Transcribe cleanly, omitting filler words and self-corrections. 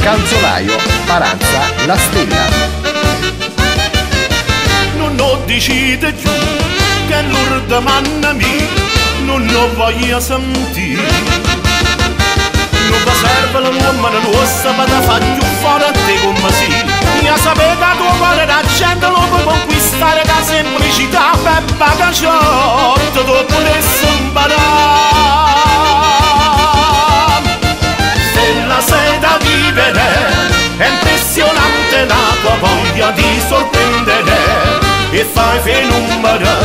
calzolaio Paranza La Stella. Non ho deciso più che l'urda manna mia, non ho voglia sentire. Non mi serve l'uomo nostra per da fare più fuori a te come si. Io sapevo che tuo cuore la gente lo può conquistare da semplicità per bagaggiotto, tu potessi imparare. Se la sei da vivere, è impressionante la tua voglia di sorprendere e fai fenomeno